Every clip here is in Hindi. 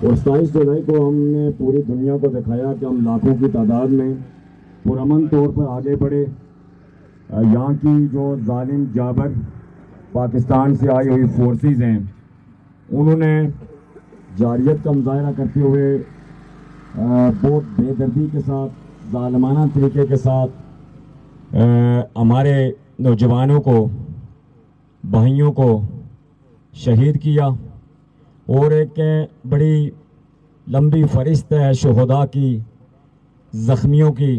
और 27 जुलाई को हमने पूरी दुनिया को दिखाया कि हम लाखों की तादाद में पुरअमन तौर पर आगे बढ़े। यहाँ की जो जालिम जाबर पाकिस्तान से आई हुई फोर्सेस हैं, उन्होंने जारियत का मुजाहरा करते हुए बहुत बेदर्दी के साथ, जालिमाना तरीके के साथ हमारे नौजवानों को, भाइयों को शहीद किया। और एक बड़ी लंबी फहरिस्त है शोहदा की, ज़ख्मियों की।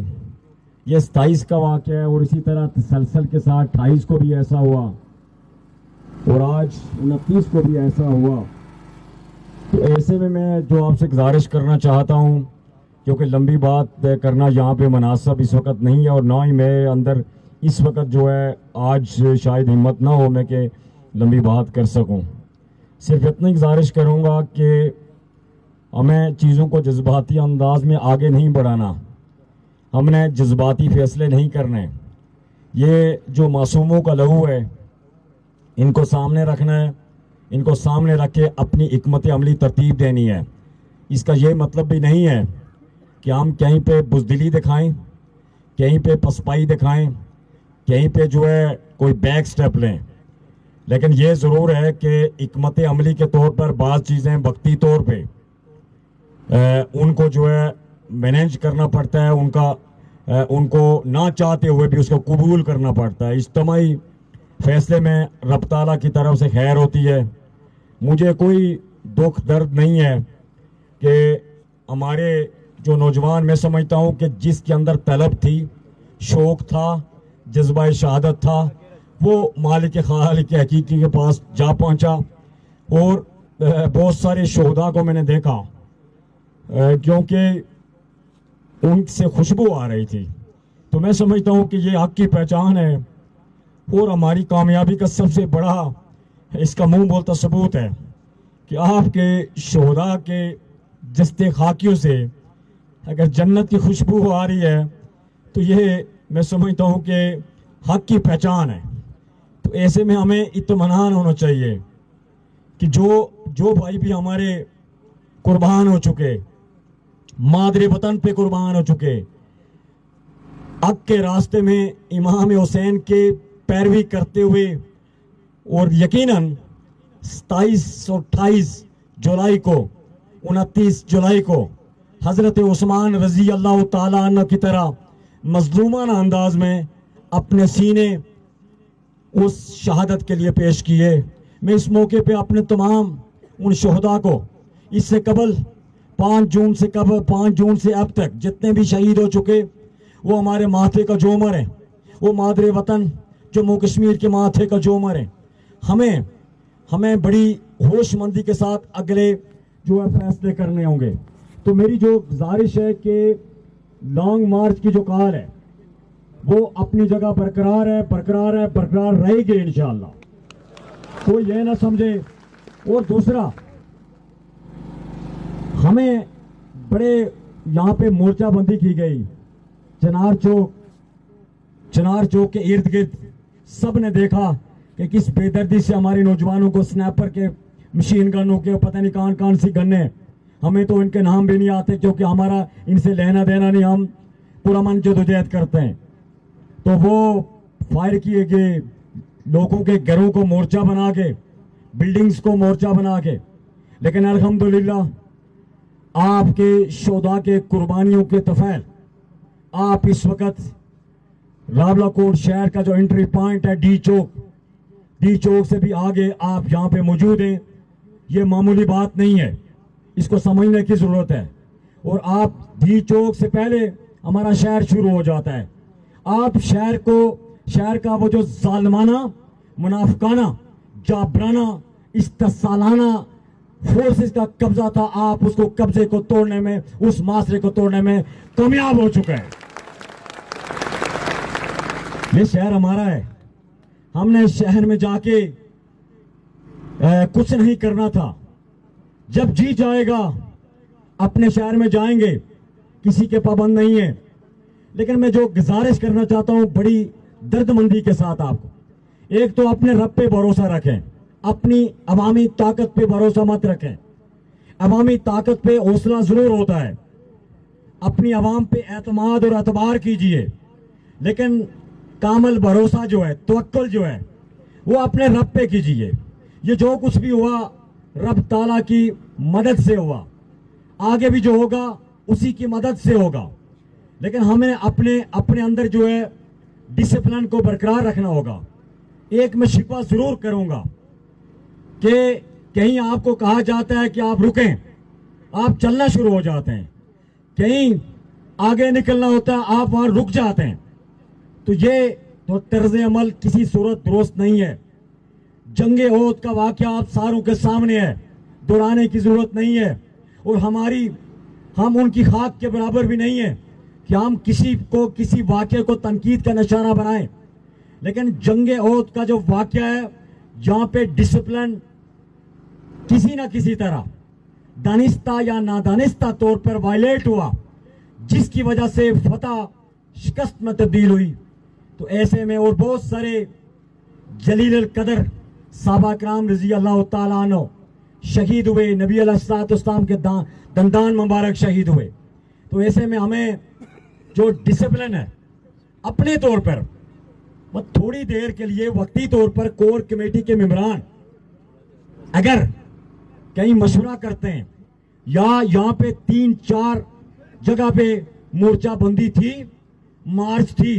ये 27 का वाक़या है और इसी तरह तसलसल के साथ 28 को भी ऐसा हुआ और आज 29 को भी ऐसा हुआ। तो ऐसे में मैं जो आपसे गुजारिश करना चाहता हूँ, क्योंकि लंबी बात करना यहाँ पे मुनासिब इस वक्त नहीं है और ना ही मैं अंदर इस वक्त जो है आज शायद हिम्मत ना हो मैं कि लंबी बात कर सकूँ। सिर्फ इतनी गुजारिश करूँगा कि हमें चीज़ों को जज्बाती अंदाज में आगे नहीं बढ़ाना, हमने जज्बाती फैसले नहीं करने। ये जो मासूमों का लहू है, इनको सामने रखना है, इनको सामने रख के अपनी हिकमत अमली तरतीब देनी है। इसका ये मतलब भी नहीं है कि हम कहीं पे बुज़दिली दिखाएं, कहीं पे पसपाई दिखाएं, कहीं पे जो है कोई बैक स्टेप लें। लेकिन ये ज़रूर है कि हिकमत अमली के तौर पर बाज़ चीज़ें वक्ती तौर पे उनको जो है मैनेज करना पड़ता है, उनको ना चाहते हुए भी उसको कबूल करना पड़ता है। इज्तिमाई फैसले में रब ताला की तरफ से खैर होती है। मुझे कोई दुख दर्द नहीं है कि हमारे जो नौजवान, मैं समझता हूँ कि जिसके अंदर तलब थी, शौक़ था, जज्बा शहादत था, वो मालिक खालिक हकीकी के पास जा पहुँचा। और बहुत सारे शोहदा को मैंने देखा क्योंकि उनसे खुशबू आ रही थी। तो मैं समझता हूँ कि ये हक की पहचान है और हमारी कामयाबी का सबसे बड़ा इसका मुंह बोलता सबूत है कि आपके शोहदा के जस्ते खाकियों से अगर जन्नत की खुशबू आ रही है तो ये मैं समझता हूँ कि हक की पहचान है। तो ऐसे में हमें इत्मीनान होना चाहिए कि जो भाई भी हमारे कुर्बान हो चुके, मादरे वतन पे कुर्बान हो चुके, हक के रास्ते में इमाम हुसैन के पैरवी करते हुए, और यकीनन 27 और 28 जुलाई को, 29 जुलाई को हज़रत उस्मान रज़ी अल्लाह ताला अन्हु की तरह मज़लूमाना अंदाज में अपने सीने उस शहादत के लिए पेश किए। मैं इस मौके पे अपने तमाम उन शोहदा को, इससे कबल 5 जून से अब तक जितने भी शहीद हो चुके, वो हमारे माथे का जोमर है, वो मादरे वतन जम्मू कश्मीर के माथे का जोमर है। हमें बड़ी होशमंदी के साथ अगले जो है फैसले करने होंगे। तो मेरी जो गुजारिश है कि लॉन्ग मार्च की जो कार है वो अपनी जगह बरकरार रहेगी इंशाअल्लाह, कोई ये ना समझे। और दूसरा, हमें बड़े यहाँ पे मोर्चाबंदी की गई, चनार चौक के इर्द गिर्द सब ने देखा कि किस बेदर्दी से हमारे नौजवानों को स्नैपर के, मशीन गनों के, पता नहीं कौन सी गन्ने, हमें तो इनके नाम भी नहीं आते क्योंकि हमारा इनसे लेना देना नहीं, हम पुरअमन जदोजहद करते हैं। तो वो फायर किए गए, लोगों के घरों को मोर्चा बना के, बिल्डिंग्स को मोर्चा बना के। लेकिन अल्हम्दुलिल्लाह आपके शोहदा के कुर्बानियों के तफैल आप इस वक्त रावलाकोट शहर का जो एंट्री पॉइंट है डी चौक से भी आगे आप यहाँ पे मौजूद हैं। ये मामूली बात नहीं है, इसको समझने की जरूरत है। और आप डी चौक से पहले हमारा शहर शुरू हो जाता है। आप शहर का वो जो जालिमाना, मुनाफिकाना, जाबराना, इस्तेसालाना फोर्सेस का कब्जा था, आप उसको कब्जे को तोड़ने में, उस मासरे को तोड़ने में कामयाब हो चुके हैं। ये शहर हमारा है, हमने शहर में जाके कुछ नहीं करना था। जब जी जाएगा अपने शहर में जाएंगे, किसी के पाबंद नहीं है। लेकिन मैं जो गुजारिश करना चाहता हूं बड़ी दर्दमंदी के साथ आपको, एक तो अपने रब पे भरोसा रखें, अपनी अवामी ताकत पे भरोसा मत रखें। अवामी ताकत पे हौसला जरूर होता है, अपनी आवाम पे एतमाद और एतबार कीजिए, लेकिन कामल भरोसा जो है, तवक्कुल जो है, वो अपने रब पे कीजिए। ये जो कुछ भी हुआ रब ताला की मदद से हुआ, आगे भी जो होगा उसी की मदद से होगा। लेकिन हमें अपने अपने अंदर जो है डिसिप्लिन को बरकरार रखना होगा। एक मैं शिकवा जरूर करूंगा कि कहीं आपको कहा जाता है कि आप रुकें, आप चलना शुरू हो जाते हैं, कहीं आगे निकलना होता है आप वहां रुक जाते हैं, तो ये तो तर्ज अमल किसी सूरत दुरुस्त नहीं है। जंगे ओहद का वाकया आप सारों के सामने है, दोहराने की जरूरत नहीं है। और हम उनकी खाक के बराबर भी नहीं है कि हम किसी वाकये को तनकीद का निशाना बनाएं। लेकिन जंगे ओहद का जो वाकया है, जहां पे डिसिप्लिन किसी ना किसी तरह दानिस्ता या नादानिस्ता तौर पर वायलेट हुआ, जिसकी वजह से फतह शिकस्त में तब्दील हुई, तो ऐसे में और बहुत सारे जलील कदर साहबा कराम रजी अल्लाह तआला अन्हु शहीद हुए, नबी अलैहिस्सलाम के दंदान मुबारक शहीद हुए। तो ऐसे में हमें जो डिसिप्लिन है अपने तौर पर, थोड़ी देर के लिए वक्ती तौर पर कोर कमेटी के मेंबरान अगर कहीं मशवरा करते हैं, या यहाँ पे 3-4 जगह पे मोर्चा बंदी थी, मार्च थी,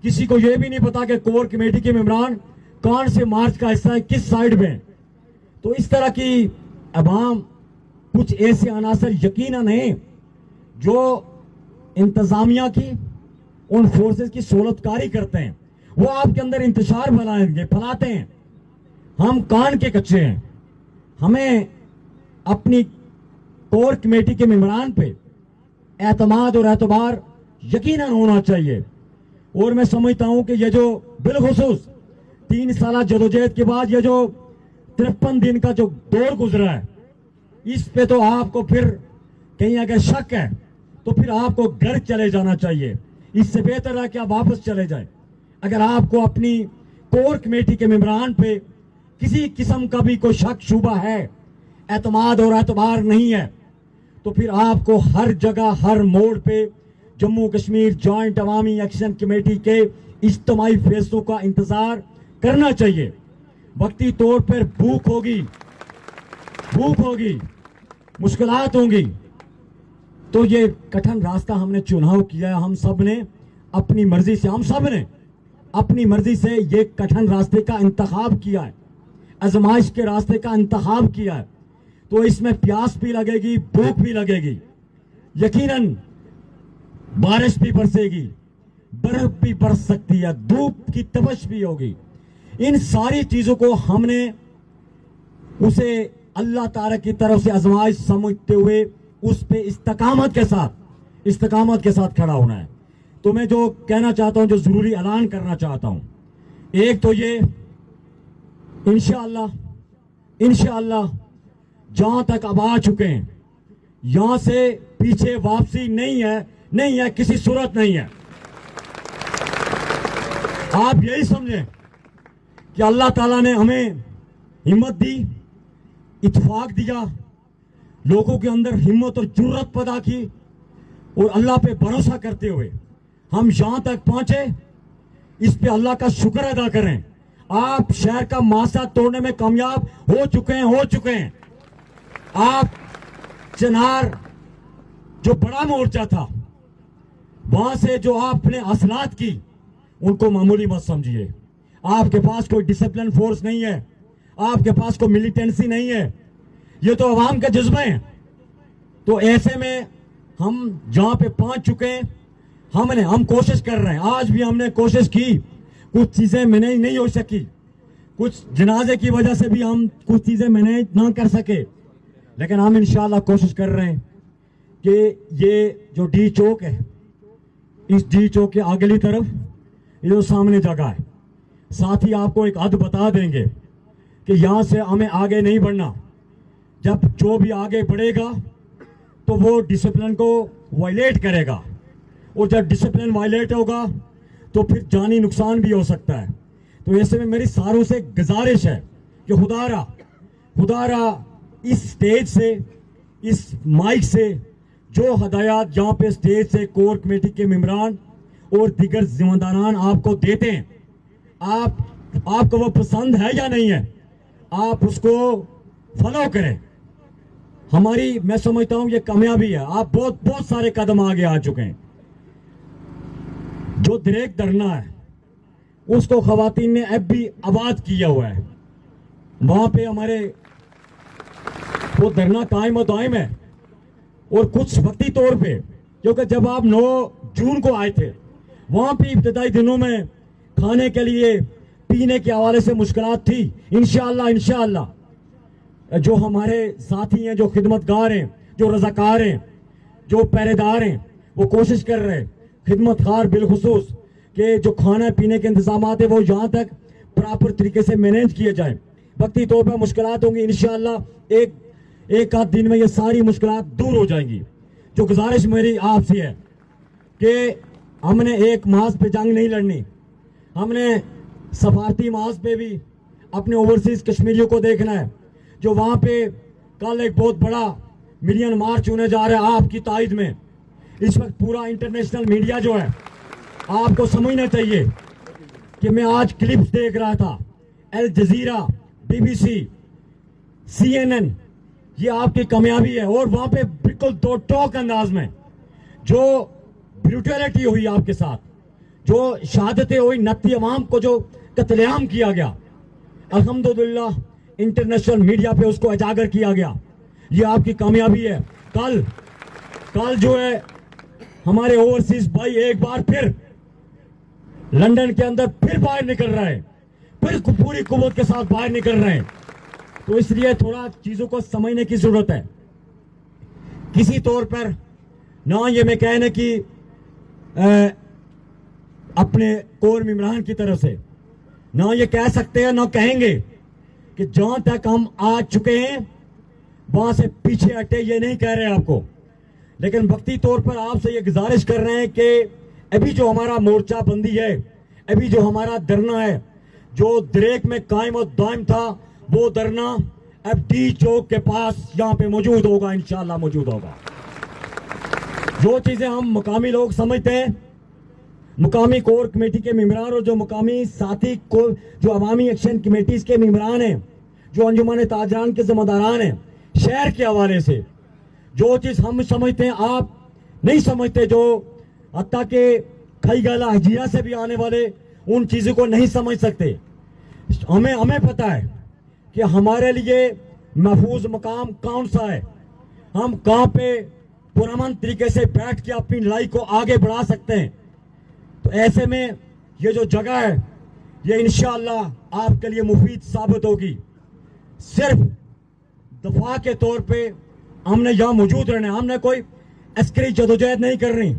किसी को यह भी नहीं पता कि कोर कमेटी के मेंबरान कौन से मार्च का हिस्सा है, किस साइड में। तो इस तरह की अवाम कुछ ऐसे अनासर यकीनन हैं जो इंतजामिया की, उन फोर्सेस की सोलतकारी करते हैं, वो आपके अंदर इंतशार फैलाते हैं। हम कान के कच्चे हैं, हमें अपनी कोर कमेटी के मेंबरान पे एतमाद और एतबार यकीनन होना चाहिए। और मैं समझता हूं कि ये जो बिलखुसूस 3 साल जदोजहद के बाद ये जो 53 दिन का जो दौर गुजरा है, इस पे तो आपको फिर कहीं अगर शक है तो फिर आपको घर चले जाना चाहिए। इससे बेहतर है कि आप वापस चले जाए। अगर आपको अपनी कोर कमेटी के मेंबरान पे किसी किस्म का भी कोई शक शुबा है, एतमाद और एतबार नहीं है, तो फिर आपको हर जगह हर मोड़ पे जम्मू कश्मीर जॉइंट अवामी एक्शन कमेटी के इज्तिमाई फैसलों का इंतजार करना चाहिए। वक्ती तौर पर भूख होगी, मुश्किलात होंगी, तो ये कठिन रास्ता हमने चुनाव किया है। हम सब ने अपनी मर्जी से ये कठिन रास्ते का इंतखाब किया है, आजमाइश के रास्ते का इंतखाब किया है। तो इसमें प्यास भी लगेगी, भूख भी लगेगी, यकीनन बारिश भी बरसेगी, बर्फ भी बरस सकती है, धूप की तपश भी होगी। इन सारी चीजों को हमने उसे अल्लाह ताला की तरफ से आजमाइश समझते हुए उस पे इस्तकामत के साथ खड़ा होना है। तो मैं जो कहना चाहता हूं, जो जरूरी ऐलान करना चाहता हूं, एक तो ये इंशाअल्लाह जहां तक अब आ चुके हैं, यहां से पीछे वापसी नहीं है, किसी सूरत नहीं है। आप यही समझें कि अल्लाह ताला ने हमें हिम्मत दी, इत्फाक दिया, लोगों के अंदर हिम्मत और जुर्रत पैदा की, और अल्लाह पे भरोसा करते हुए हम यहां तक पहुंचे। इस पे अल्लाह का शुक्र अदा करें। आप शहर का मासा तोड़ने में कामयाब हो चुके हैं। आप चनार जो बड़ा मोर्चा था, वहां से जो आपने असलात की, उनको मामूली मत समझिए। आपके पास कोई डिसिप्लिन फोर्स नहीं है, आपके पास कोई मिलिटेंसी नहीं है, ये तो अवाम के जज्बे हैं। तो ऐसे में हम जहां पे पहुंच चुके हैं, हम कोशिश कर रहे हैं। आज भी हमने कोशिश की, कुछ चीजें मैनेज नहीं हो सकी, कुछ जनाजे की वजह से भी हम कुछ चीजें मैनेज ना कर सके, लेकिन हम इंशाल्लाह कोशिश कर रहे हैं कि ये जो डी चौक है, इस डी चौक के आगली तरफ ये जो सामने जगह है, साथ ही आपको एक हद बता देंगे कि यहां से हमें आगे नहीं बढ़ना। जब जो भी आगे बढ़ेगा तो वो डिसिप्लिन को वायलेट करेगा, और जब डिसिप्लिन वायलेट होगा तो फिर जानी नुकसान भी हो सकता है। तो ऐसे में मेरी सारों से गुजारिश है कि खुदारा इस स्टेज से इस माइक से जो हदायत यहाँ पे स्टेज से कोर कमेटी के मेंबरान और दीगर जिम्मेदारान आपको देते हैं, आपको वो पसंद है या नहीं है, आप उसको फॉलो करें। हमारी, मैं समझता हूं ये कामयाबी है। आप बहुत सारे कदम आगे आ चुके हैं। जो दरेक धरना है उसको खवातीन ने अब भी आबाद किया हुआ है। वहां पे हमारे वो धरना कायम और दायम है। और कुछ वक्ती तौर पे, क्योंकि जब आप 9 जून को आए थे वहां पे इब्तदाई दिनों में खाने के लिए पीने के हवाले से मुश्किलात थी। इंशाअल्लाह जो हमारे साथी हैं, जो खिदमतगार हैं, जो रजाकार हैं, जो पहरेदार हैं, वो कोशिश कर रहे हैं, खिदमतगार बिलखुसूस, कि जो खाना पीने के इंतजाम है वो यहाँ तक प्रॉपर तरीके से मैनेज किए जाए। वक्ती तौर पर मुश्किलात होंगी, इंशाअल्लाह एक आध दिन में ये सारी मुश्किलात दूर हो जाएंगी। जो गुजारिश मेरी आपसे है कि हमने एक मास पे जंग नहीं लड़नी, हमने सफारती मास पे भी अपने ओवरसीज कश्मीरियों को देखना है। जो वहां पे कल एक बहुत बड़ा मिलियन मार्च होने जा रहा है आपकी तायद में, इस वक्त पूरा इंटरनेशनल मीडिया जो है, आपको समझना चाहिए कि मैं आज क्लिप्स देख रहा था, अल जजीरा, BBC, CNN, ये आपकी कामयाबी है। और वहां पे बिल्कुल दो टोक अंदाज में जो ब्रूटैलिटी हुई आपके साथ, जो शहादतें हुई, नत्ती अवाम को जो कत्लेआम किया गया, अल्हम्दुलिल्लाह इंटरनेशनल मीडिया पे उसको उजागर किया गया। ये आपकी कामयाबी है। कल जो है हमारे ओवरसीज भाई एक बार फिर लंदन के अंदर फिर बाहर निकल रहा है, फिर पूरी कुव्वत के साथ बाहर निकल रहे हैं। तो इसलिए थोड़ा चीजों को समझने की जरूरत है। किसी तौर पर ना ये मैं कहने की अपने कोर मेंबरान की तरफ से ना ये कह सकते हैं, ना कहेंगे कि जहां तक हम आ चुके हैं वहां से पीछे हटे, ये नहीं कह रहे आपको। लेकिन वक्ती तौर पर आपसे ये गुजारिश कर रहे हैं कि अभी जो हमारा मोर्चा बंदी है, अभी जो हमारा धरना है, जो दरेक में कायम और दायम था, वो धरना अब डी चौक के पास यहाँ पे मौजूद होगा, इंशाअल्लाह मौजूद होगा। जो चीजें हम मकामी लोग समझते हैं, मुकामी कोर कमेटी के मेंबरान और जो मुकामी साथी को, जो अवामी एक्शन कमेटीज के मेंबरान हैं, जो अंजुमन ताजरान के जिम्मेदारान हैं, शहर के हवाले से जो चीज हम समझते हैं आप नहीं समझते, जो हत्ता के खई गाला हजीरा से भी आने वाले उन चीजों को नहीं समझ सकते। हमें पता है कि हमारे लिए महफूज मकाम कौन सा है, हम कहां पे पुरअमन तरीके से बैठ के अपनी लड़ाई को आगे बढ़ा सकते हैं। तो ऐसे में ये जो जगह है ये इंशाअल्लाह आपके लिए मुफीद साबित होगी। सिर्फ दफा के तौर पे हमने यहाँ मौजूद रहना, हमने कोई अस्करी जदोजहद नहीं करनी,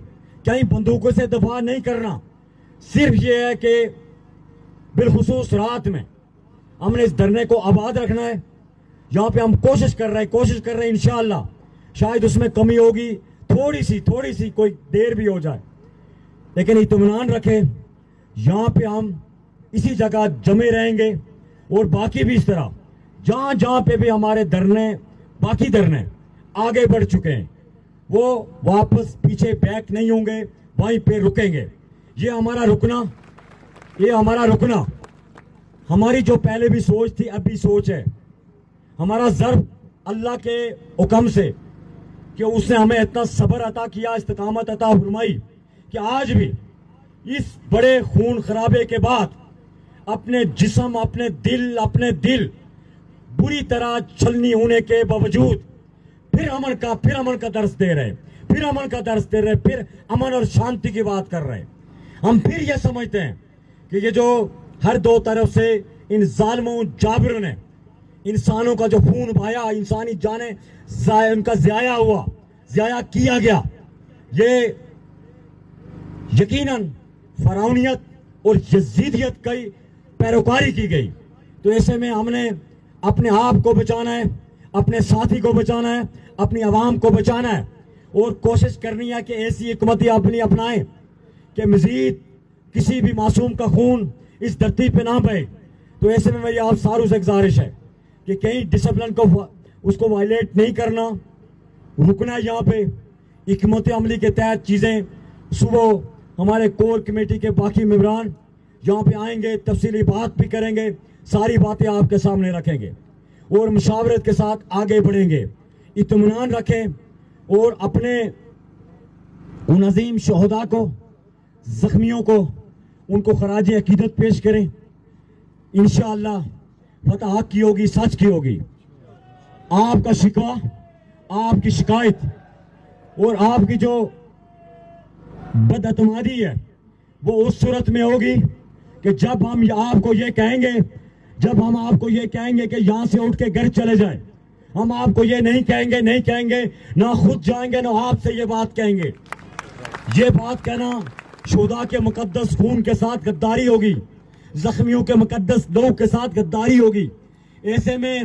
कहीं बंदूकों से दफा नहीं करना। सिर्फ ये है कि बिलखुसूस रात में हमने इस धरने को आबाद रखना है। यहाँ पे हम कोशिश कर रहे हैं इंशाअल्लाह, शायद उसमें कमी होगी, थोड़ी सी कोई देर भी हो जाए, लेकिन इत्मीनान रखें, यहाँ पे हम इसी जगह जमे रहेंगे। और बाकी भी इस तरह जहां पे भी हमारे बाकी धरने आगे बढ़ चुके हैं, वो वापस पीछे बैक नहीं होंगे, वहीं पे रुकेंगे। ये हमारा रुकना हमारी जो पहले भी सोच थी, अब भी सोच है। हमारा ज़र्ब अल्लाह के हुक्म से कि उसने हमें इतना सब्र अता किया, इस्तिकामत अता फरमाई कि आज भी इस बड़े खून खराबे के बाद अपने जिस्म, अपने दिल बुरी तरह छलनी होने के बावजूद फिर अमन का दर्स दे रहे, फिर अमन और शांति की बात कर रहे हैं। हम फिर यह समझते हैं कि ये जो हर दो तरफ से इन जालिमों जाबिरों ने इंसानों का जो खून बहाया, इंसानी जाने उनका ज़ाया किया गया, ये यकीनन फराउनियत और यजीदियत की पैरोकारी की गई। तो ऐसे में हमने अपने आप को बचाना है, अपने साथी को बचाना है, अपनी आवाम को बचाना है और कोशिश करनी है कि ऐसी हुकूमत अपनी अपनाएं कि मजीद किसी भी मासूम का खून इस धरती पे ना बहे। तो ऐसे में मेरी आप सारों से गुजारिश है कि कहीं डिसिप्लिन को उसको वायलेट नहीं करना, रुकना है यहाँ पे। हिकमत अमली के तहत चीज़ें सुबह हमारे कोर कमेटी के बाकी मेंबरान यहाँ पे आएंगे, तफसीली बात भी करेंगे, सारी बातें आपके सामने रखेंगे और मुशावरत के साथ आगे बढ़ेंगे। इत्मीनान रखें और अपने उन अजीम शहदा को, जख्मियों को, उनको खराज अकीदत पेश करें। इंशाअल्लाह फतह हक की होगी, सच की होगी। आपका शिकवा, आपकी शिकायत और आपकी जो बदअतमादी है वो उस सूरत में होगी कि जब हम आपको ये कहेंगे, जब हम आपको ये कहेंगे कि यहां से उठ के घर चले जाए, हम आपको ये नहीं कहेंगे, ना खुद जाएंगे ना आपसे ये बात कहेंगे। ये बात कहना शुहदा के मुकद्दस खून के साथ गद्दारी होगी, जख्मियों के मुकद्दस लहू के साथ गद्दारी होगी। ऐसे में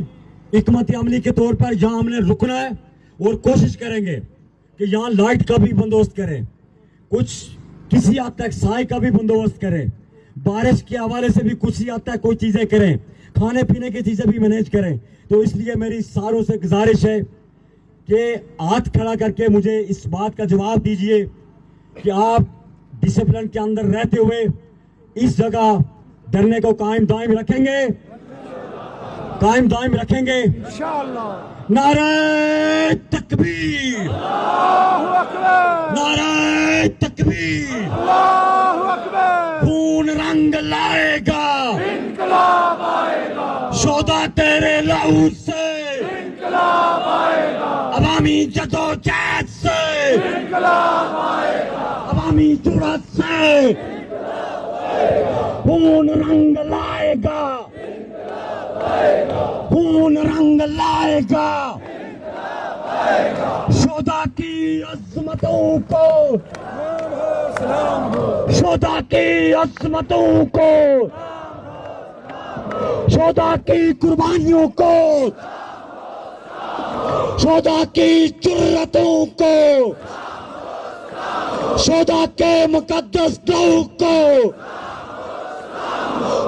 हिकमत अमली के तौर पर यहाँ हमने रुकना है और कोशिश करेंगे कि यहाँ लाइट का भी बंदोबस्त करें, कुछ किसी हद तक साए का भी बंदोबस्त करें, बारिश के हवाले से भी कुछ हद तक कोई चीजें करें, खाने पीने की चीजें भी मैनेज करें। तो इसलिए मेरी सारों से गुजारिश है कि हाथ खड़ा करके मुझे इस बात का जवाब दीजिए कि आप डिसिप्लिन के अंदर रहते हुए इस जगह धरने को कायम दायम रखेंगे, कायम दायम रखेंगे इंशाअल्लाह। नारे तकबीर, अल्लाहु अकबर, नारे तकबीर, अल्लाहु अकबर। खून रंग लाएगा, इंकलाब आएगा, शोदा तेरे लहू से इंकलाब आएगा, अवामी जदोजहद से इंकलाब आएगा, अवामी जुर्रत से इंकलाब आएगा। खून रंग लाएगा, खून रंग लाएगा, शोदा की अज़मतों को, शोदा की अज़मतों को, शोदा की कुर्बानियों को, शोदा की जुर्रतों को, शोदा के मुकद्दस लहू को,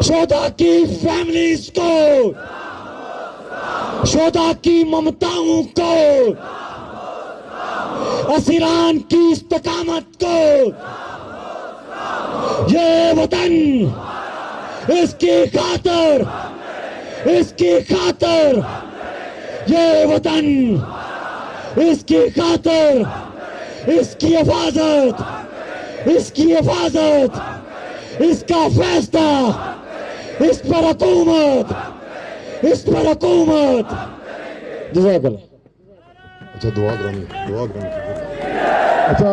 शोदा की फैमिलीज को, शोदा की ममताओं को, असीरान की इस्तकामत को, ये वतन इसकी खातिर, इसकी खातिर, ये वतन इसकी खातिर, इसकी हिफाजत, इसकी हिफाजत, इसका फैसला, इस पर हुकूमत, इस पर हुकूमत। जज़ाकल्लाह। अच्छा दुआ करनी, दुआ करनी। अच्छा